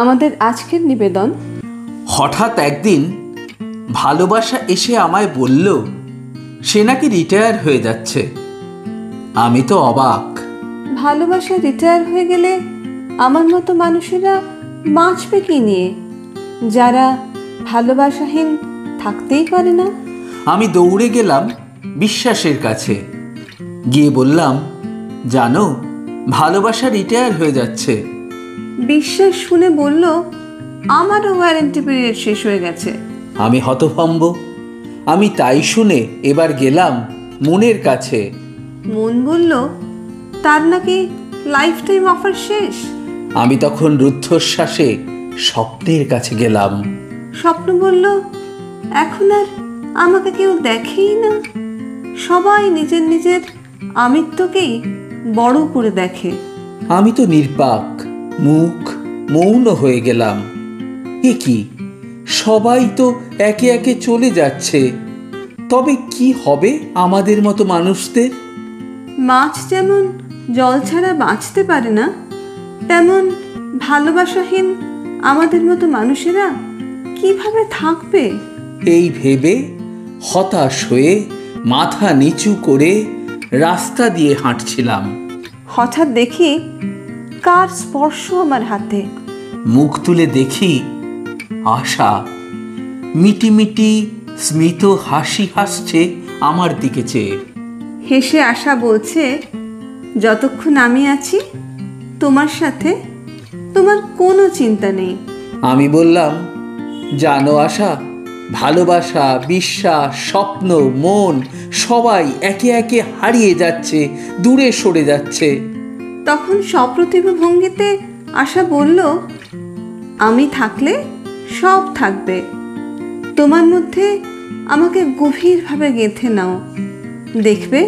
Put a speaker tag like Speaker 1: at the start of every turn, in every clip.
Speaker 1: আমাদের আজকের নিবেদন।
Speaker 2: হঠাৎ একদিন ভালোবাসা এসে আমায় বলল সে নাকি রিটায়ার হয়ে যাচ্ছে। আমি তো অবাক।
Speaker 1: ভালোবাসা রিটায়ার হয়ে গেলে আমার মতো মানুষেরা বাঁচবে কি নিয়ে, যারা ভালোবাসাহীন থাকতেই পারে না?
Speaker 2: আমি দৌড়ে গেলাম বিশ্বাসের কাছে, গিয়ে বললাম, জানো ভালোবাসা রিটায়ার হয়ে যাচ্ছে।
Speaker 1: বিশ্বাস শুনে বলল, আমারও ওয়ারেন্টি পিরিয়ড শেষ হয়ে গেছে।
Speaker 2: আমি হতভম্ব। আমি তাই শুনে এবার গেলাম মনের কাছে।
Speaker 1: মন বলল, তার নাকি লাইফ টাইম অফার শেষ।
Speaker 2: আমি তখন রুদ্ধশ্বাসে স্বপ্নের কাছে গেলাম।
Speaker 1: স্বপ্ন বলল, এখন আর আমাকে কেউ দেখেই না, সবাই নিজের নিজের আমিত্বকেই বড় করে দেখে।
Speaker 2: আমি তো নির্বাক, মুখ মৌন হয়ে গেলাম। এ কি, সবাই তো একে একে চলে যাচ্ছে, তবে কি হবে আমাদের মতো মানুষদের?
Speaker 1: মাছ যেমন জল ছাড়া বাঁচতে পারে না, তেমন ভালোবাসাহীন আমাদের মতো মানুষেরা কিভাবে থাকবে?
Speaker 2: এই ভেবে হতাশ হয়ে মাথা নিচু করে রাস্তা দিয়ে হাঁটছিলাম।
Speaker 1: হঠাৎ দেখি কার স্পর্শ আমার হাতে।
Speaker 2: মুখ তুলে দেখি আশা মিটিমিটি স্মিত হাসি হাসছে আমার দিকে চেয়ে।
Speaker 1: হেসে আশা বলছে, যতক্ষণ আমি আছি তোমার সাথে, তোমার কোনো চিন্তা নেই।
Speaker 2: আমি বললাম, জানো আশা, ভালোবাসা, বিশ্বাস, স্বপ্ন, মন সবাই একে একে হারিয়ে যাচ্ছে, দূরে সরে যাচ্ছে।
Speaker 1: তখন সপ্রতিভ ভঙ্গিতে আশা বলল, আমি থাকলে সব থাকবে। তোমার মধ্যে আমাকে গভীরভাবে গেঁথে নাও, দেখবে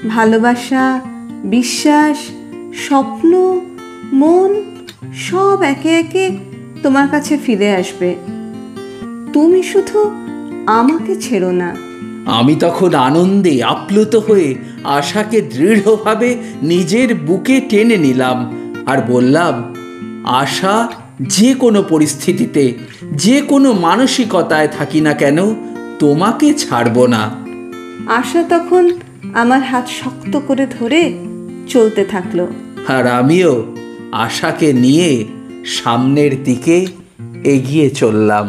Speaker 1: ভালোবাসা, বিশ্বাস, স্বপ্ন, মন সব একে একে তোমার কাছে ফিরে আসবে। তুমি শুধু আমাকে ছেড়ো না।
Speaker 2: আমি তখন আনন্দে আপ্লুত হয়ে আশাকে দৃঢ়ভাবে নিজের বুকে টেনে নিলাম আর বললাম, আশা, যে কোনো পরিস্থিতিতে, যে কোনো মানসিকতায় থাকি না কেন, তোমাকে ছাড়ব না।
Speaker 1: আশা তখন আমার হাত শক্ত করে ধরে চলতে থাকলো।
Speaker 2: আর আমিও আশাকে নিয়ে সামনের দিকে এগিয়ে চললাম।